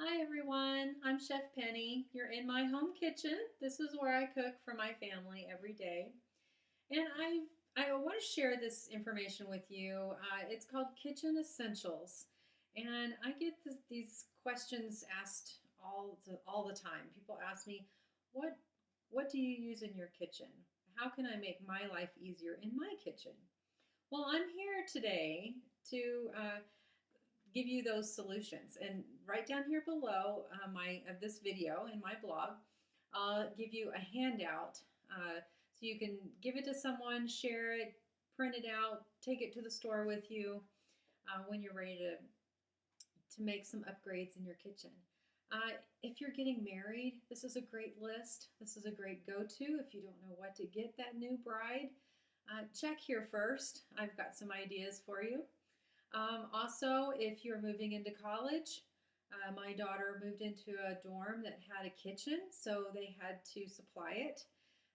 Hi everyone, I'm Chef Penny. You're in my home kitchen. This is where I cook for my family every day. And I want to share this information with you. It's called Kitchen Essentials. And I get these questions asked all the time. People ask me, what, what do you use in your kitchen? How can I make my life easier in my kitchen? Well, I'm here today to give you those solutions. And right down here below my of this video in my blog, I'll give you a handout so you can give it to someone, share it, print it out, take it to the store with you when you're ready to make some upgrades in your kitchen. If you're getting married, this is a great list. This is a great go-to if you don't know what to get that new bride. Check here first. I've got some ideas for you. Also, if you're moving into college, my daughter moved into a dorm that had a kitchen, so they had to supply it.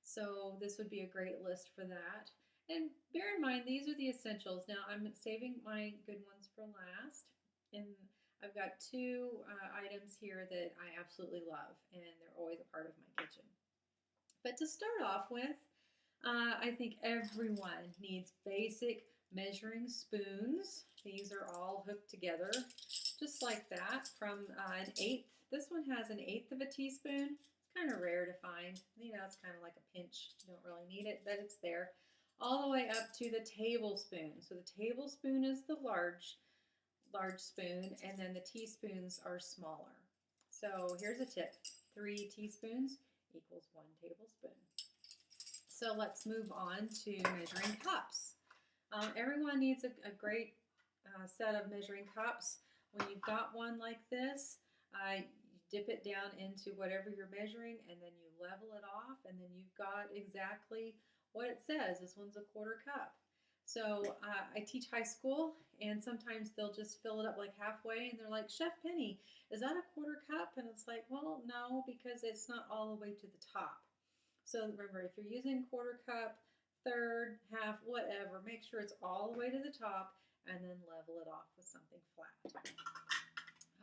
So this would be a great list for that. And bear in mind, these are the essentials. Now, I'm saving my good ones for last. And I've got two items here that I absolutely love, and they're always a part of my kitchen. But to start off with, I think everyone needs basic measuring spoons. These are all hooked together just like that from an eighth. This one has an eighth of a teaspoon. It's kind of rare to find. You know, it's kind of like a pinch. You don't really need it, but it's there. All the way up to the tablespoon. So the tablespoon is the large spoon, and then the teaspoons are smaller. So here's a tip. 3 teaspoons equals 1 tablespoon. So let's move on to measuring cups. Everyone needs a great set of measuring cups. When you've got one like this, you dip it down into whatever you're measuring, and then you level it off, and then you've got exactly what it says. This one's a quarter cup. So I teach high school, and sometimes they'll just fill it up like halfway, and they're like, Chef Penny, is that a quarter cup? And it's like, well, no, because it's not all the way to the top. So remember, if you're using quarter cup, third, half, whatever, make sure it's all the way to the top and then level it off with something flat.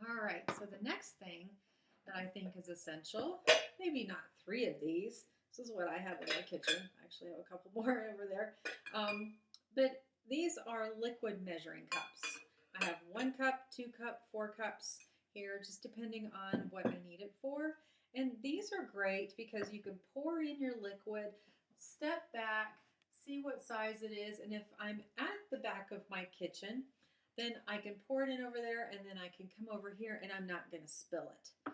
All right, so the next thing that I think is essential, maybe not 3 of these. This is what I have in my kitchen. I actually have a couple more over there. But these are liquid measuring cups. I have 1 cup, 2 cup, 4 cups here, just depending on what I need it for. And these are great because you can pour in your liquid, step back, see what size it is, and if I'm at the back of my kitchen, then I can pour it in over there, and then I can come over here and I'm not going to spill it.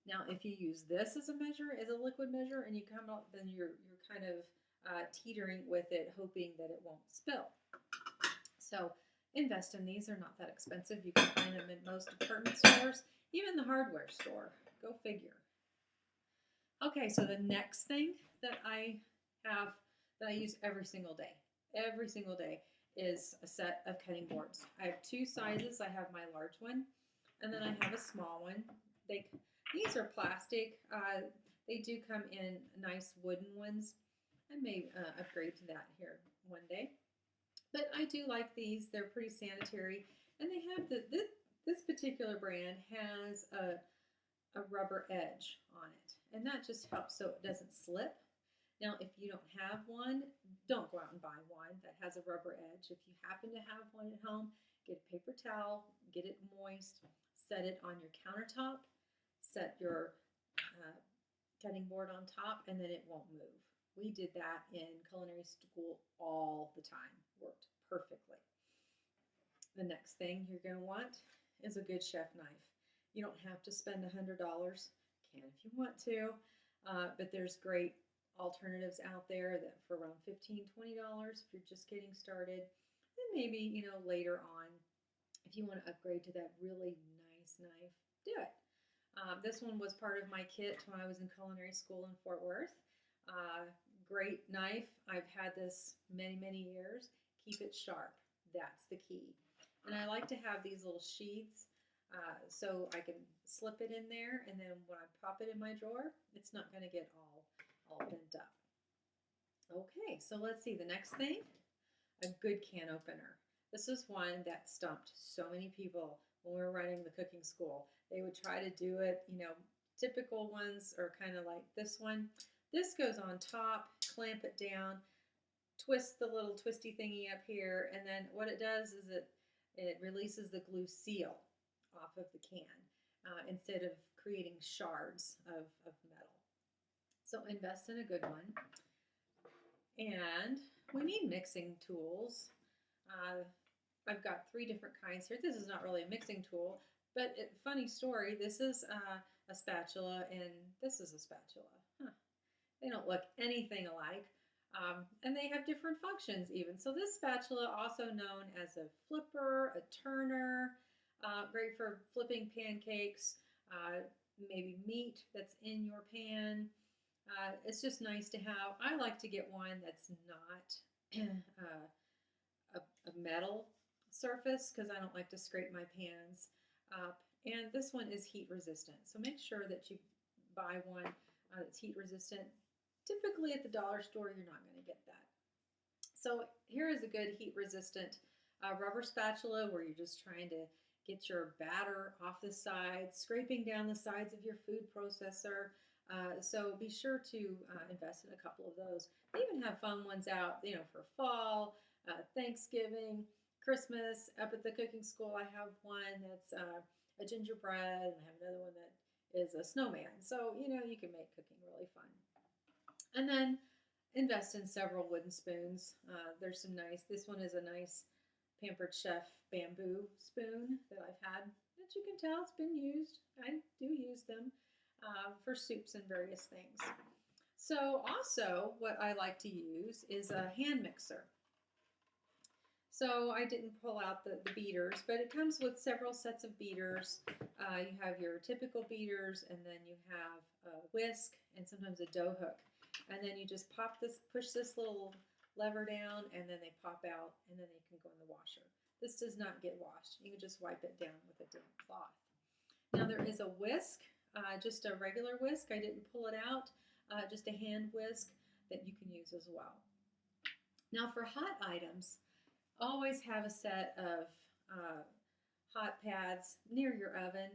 Now, if you use this as a measure, as a liquid measure, and you come up, then you're kind of teetering with it, hoping that it won't spill. So invest in these. They're not that expensive. You can find them in most department stores, even the hardware store. Go figure. Okay, so the next thing that I have that I use every single day is a set of cutting boards. I have 2 sizes. I have my large one, and then I have a small one. These are plastic. They do come in nice wooden ones. I may upgrade to that here one day. But I do like these. They're pretty sanitary, and they have this particular brand has a rubber edge on it, and that just helps so it doesn't slip. Now, if you don't have one, don't go out and buy one that has a rubber edge. If you happen to have one at home, get a paper towel, get it moist, set it on your countertop, set your cutting board on top, and then it won't move. We did that in culinary school all the time. Worked perfectly. The next thing you're going to want is a good chef knife. You don't have to spend $100. Can if you want to, but there's great alternatives out there that for around $15, $20 if you're just getting started. And maybe, later on, if you want to upgrade to that really nice knife, do it. This one was part of my kit when I was in culinary school in Fort Worth. Great knife. I've had this many, many years. Keep it sharp. That's the key. And I like to have these little sheaths so I can slip it in there, and then when I pop it in my drawer, it's not going to get all bent up. Okay, so let's see. The next thing, a good can opener. This is one that stumped so many people when we were running the cooking school. They would try to do it, typical ones are kind of like this one. This goes on top, clamp it down, twist the little twisty thingy up here, and then what it does is it releases the glue seal off of the can instead of creating shards of metal. So invest in a good one. And we need mixing tools. I've got 3 different kinds here. This is not really a mixing tool, but funny story, this is a spatula and this is a spatula. Huh. They don't look anything alike. And they have different functions even. So this spatula, also known as a flipper, a turner, great for flipping pancakes, maybe meat that's in your pan. It's just nice to have. I like to get one that's not a metal surface because I don't like to scrape my pans up. And this one is heat resistant. So make sure that you buy one that's heat resistant. Typically at the dollar store, you're not going to get that. So here is a good heat resistant rubber spatula where you're just trying to get your batter off the sides, scraping down the sides of your food processor. So be sure to invest in a couple of those. They even have fun ones out, for fall, Thanksgiving, Christmas. Up at the cooking school, I have one that's a gingerbread, and I have another one that is a snowman. So, you can make cooking really fun. And then invest in several wooden spoons. There's some nice, this one is a nice Pampered Chef bamboo spoon that I've had. As you can tell, it's been used. I do use them for soups and various things. So also what I like to use is a hand mixer. So I didn't pull out the beaters, but it comes with several sets of beaters. You have your typical beaters, and then you have a whisk and sometimes a dough hook. And then you just push this little lever down, and then they pop out, and then they can go in the washer. This does not get washed. You can just wipe it down with a damp cloth. Now there is a whisk, just a regular whisk. I didn't pull it out, just a hand whisk that you can use as well. Now for hot items, always have a set of hot pads near your oven.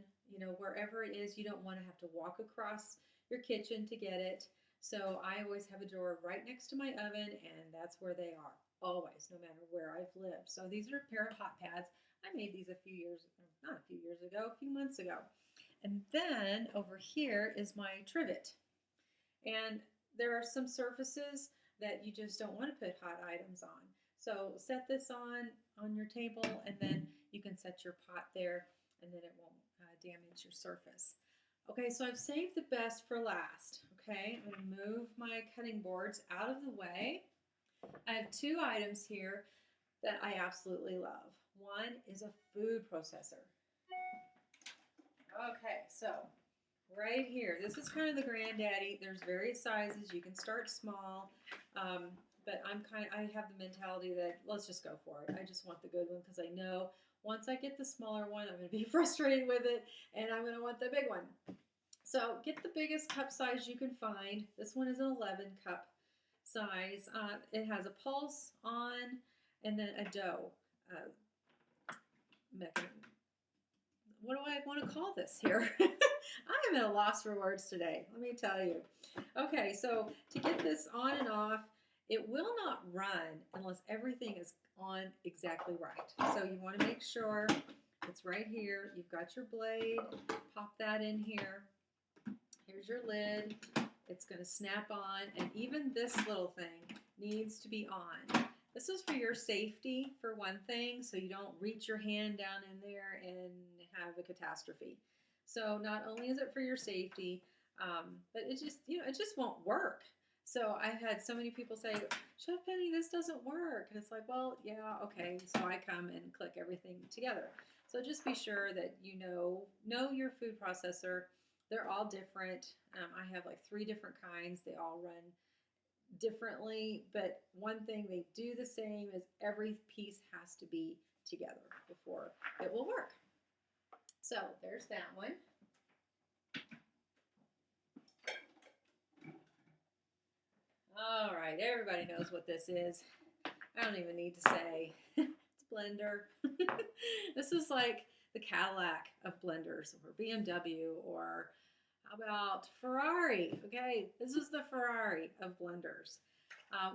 Wherever it is, you don't want to have to walk across your kitchen to get it. So I always have a drawer right next to my oven, and that's where they are, always, no matter where I've lived. So these are a pair of hot pads. I made these a few months ago. And then over here is my trivet. And there are some surfaces that you just don't want to put hot items on. So set this on your table, and then you can set your pot there, and then it won't damage your surface. Okay, so I've saved the best for last. Okay, I'm going to move my cutting boards out of the way. I have 2 items here that I absolutely love. One is a food processor. Okay, so right here, this is kind of the granddaddy. There's various sizes. You can start small, but I have the mentality that let's just go for it. I just want the good one because I know once I get the smaller one, I'm going to be frustrated with it, and I'm going to want the big one. So get the biggest cup size you can find. This one is an 11 cup size. It has a pulse on and then a dough mechanism. What do I want to call this here? I am at a loss for words today, let me tell you. Okay, so to get this on and off, it will not run unless everything is on exactly right. So you want to make sure it's right here. You've got your blade, pop that in here. Here's your lid. It's going to snap on, and even this little thing needs to be on. This is for your safety, for one thing, so you don't reach your hand down in there and have a catastrophe. So not only is it for your safety, but it just won't work. So I've had so many people say, Chef Penny, this doesn't work. And it's like, well, yeah, okay. So I come and click everything together. So just be sure that you know your food processor. They're all different. I have like 3 different kinds. They all run differently, but one thing they do the same is every piece has to be together before it will work. So there's that one. All right, everybody knows what this is. I don't even need to say. It's a blender. This the Cadillac of blenders, or BMW, or how about Ferrari? Okay, this is the Ferrari of blenders.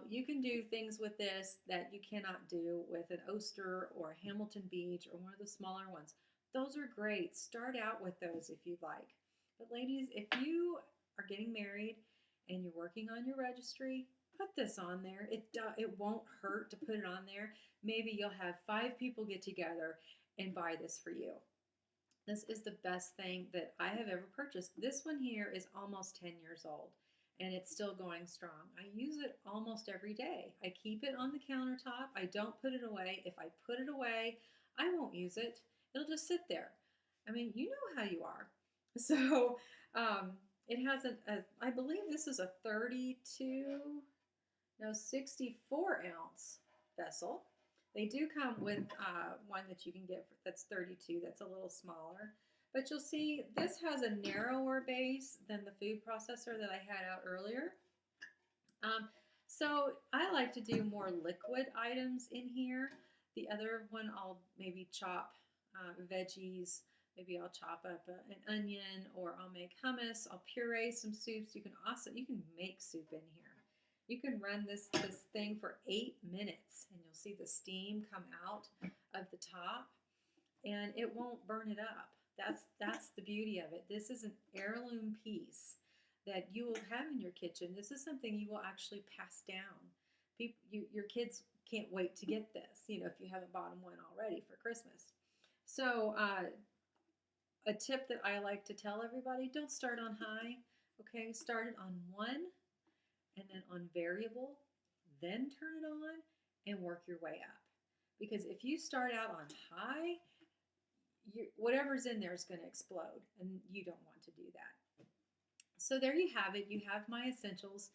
You can do things with this that you cannot do with an Oster or a Hamilton Beach or one of the smaller ones. Those are great. Start out with those if you'd like. But ladies, if you are getting married and you're working on your registry, put this on there. It won't hurt to put it on there. Maybe you'll have 5 people get together and buy this for you. This is the best thing that I have ever purchased. This one here is almost 10 years old and it's still going strong. I use it almost every day. I keep it on the countertop. I don't put it away. If I put it away, I won't use it. It'll just sit there. I mean, you know how you are. So it has I believe this is a 64 ounce vessel. They do come with one that you can get that's 32, that's a little smaller. But you'll see this has a narrower base than the food processor that I had out earlier. So I like to do more liquid items in here. The other one I'll maybe chop veggies. Maybe I'll chop up an onion, or I'll make hummus. I'll puree some soups. You can make soup in here. You can run this thing for 8 minutes and you'll see the steam come out of the top and it won't burn it up. That's the beauty of it. This is an heirloom piece that you will have in your kitchen. This is something you will actually pass down. Your kids can't wait to get this, if you haven't bought them one already for Christmas. So a tip that I like to tell everybody, don't start on high, okay? Start it on 1 and then on variable, then turn it on and work your way up. Because if you start out on high, whatever's in there is going to explode, and you don't want to do that. So there you have it. You have my essentials.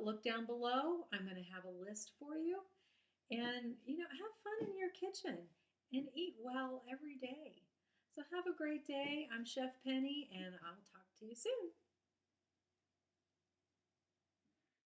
Look down below. I'm going to have a list for you. And, have fun in your kitchen and eat well every day. So have a great day. I'm Chef Penny, and I'll talk to you soon.